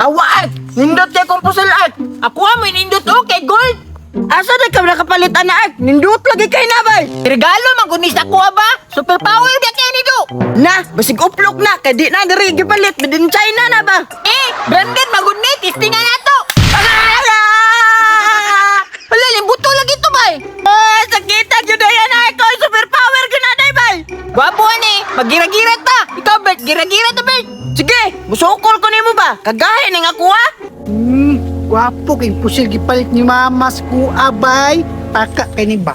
Tawaan! Nindot kay kong pusil art! Ako mo nindot kay gold! Asa na ka nakapalitan na art? Nindot lagi kay nabay! Regalo magunis ako ba? Super power ka kay nito! Na! Basig uplok na! Kay di na diri gipalit! Bidin China na ba? Branded magunis! Testingan na to! Wala, limbuto lagi to bay! Sakitan yun na yan ay ko! Super power ka na day bay! Gwapo ani! Magira-gira ta! Ikaw Bert! Gira-gira ta Bert! Sige! Musukol ko nimo ba? Kagahin nga ako ha? Gwapo kay pusil gipalit ni mama sa kuha bay. Taka kay ni ba?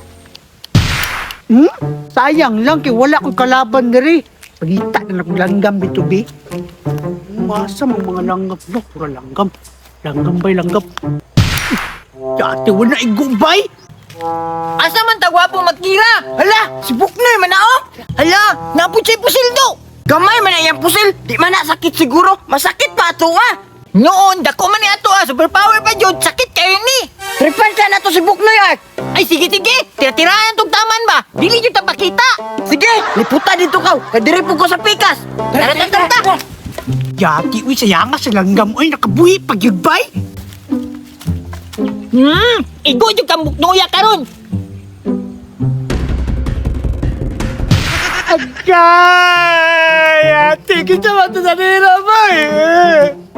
Sayang lang kay wala ko kalaban diri. Pagita na naglanggam dito bi. Masa mo mga langgam no, pura langgam. Langgam bay langgam. Dati wala igubay. Asa man ta gwapo magkira? Hala! Si Buknoy man na oh! Hala! Napod siya pusil do! Gamay man na yung pusil! Di man na sakit siguro! Masakit pa ato Noon, dako man ni ato Superpower pa jud! Sakit kayo ni! Tripan ka na to si Buknoy art! Ay sige! Tira-tirahan tong taman ba? Dili jud ta pakita! Sige! Liputa dito kaw! Kadiri po ko sa pikas! Tara! Dati uy sayanga sa langgam oy nakabuhi pagyugbay. Igo jud kang Buknoya karon! Agay! Ate, kita ba ito sa nila ba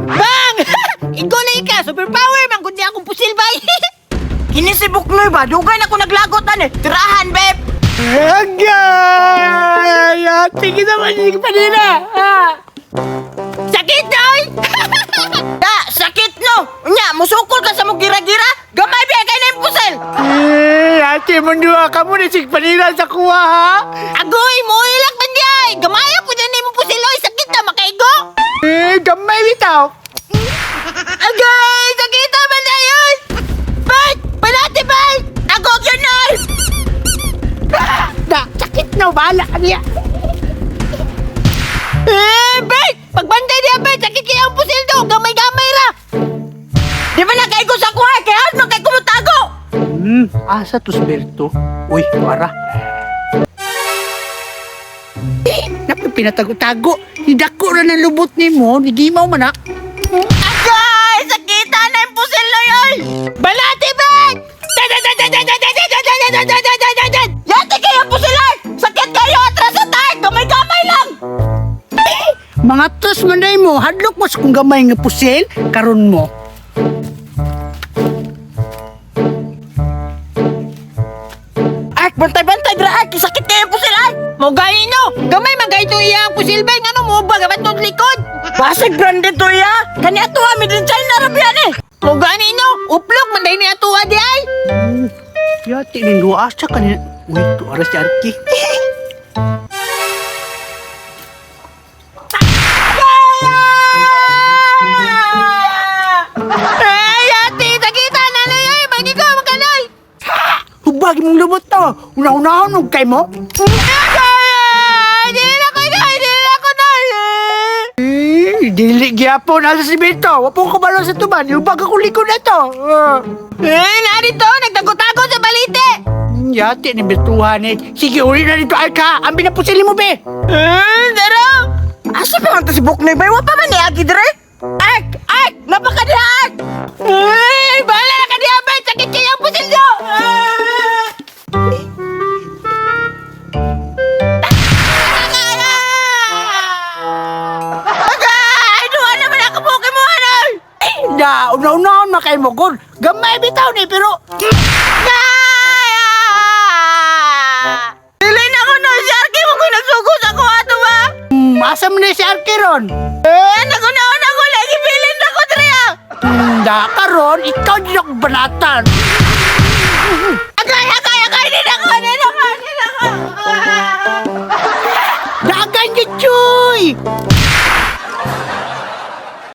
Bang! Igo na ika! Superpower man kundi akong pusil bay! Kini si Buknoy ba? Dugay na ko naglagotan Tirahan, beb! Agay! Ate, kita ba ito pa nila? Sakit na oy! Sakit no! Unya, musukol ka sa mong gira-gira? Gamay biya kay na yung pusil! Ate, mundua ka mo na sigpanila sa kuha ha? Agoy, mo ilak man di ay! Gamaya po dyan na yung pusil oy! Sakit na, makaigo! Gamay bitaw. Agay! Sakit na man na yun! Bert! Panati, Bert! Nagog yun oy! Sakit na, bahala ka niya. Bert! Pagbantay niya, Bert! Sakit kaya ang pusil do! Gamay-gamay ra! Di ba nakaigo sa kuha? Kaya ano kay kumutago? Asa to Berto? Uy, para. Pinatago-tago. Hidako na ng lubot ni mo. Higimaw man ha. Agay! Sakita na yung pusil na yun! Balati, Bert! Yate kayo pusil ay! Sakit kayo! Atras sa tayo! Gamay-gamay lang! Mga tos manay mo. Hadlok mo sa kung gamay nga pusil. Karon mo. Ark, bantay-bantay, dra Ark! Sakit kayo pusil ay! Mogay no! Gamay magay to iya ang pusil ba? Ano mo ba? Gabat tong likod! Basig branded to iya! Kani ato midin China rabian Mogay no! Uplok manday ni ato di ay! Yati ning dua asa ka niya. Uy, to aras si Arki. Yati! Sakita na na yun! Magigaw magkanoy! Hubagi mong lubot to. Una-unahon og kay mo. Dili gyapon asa si Bito. Wapo ko balo sa tuban. Hubag ako likod na to. Narito! Nagtago-tago sa balite! Yati ni Bituhan eh. Sige, uli na dito Arka. Ang pinapusili mo be. Daro! Asa pa man to si Buknoy ba? Wa pa man ni Agi dire? Ark! Ark! Napaka di Ark! Bahala na ka di Abay! Sakit kayo ang pusil nyo! Agay! Duha naman ako Pokemon! Na, una-unahon makay mo gol. Gamay bitaw ni pero... Dili na ko na si Arky mo kung nagsugo sa ko ato ba? Asa mo na si Arki ron? Nagunaon ako lagi bilin na ko Tria! Da karon ikaw di ako banatan.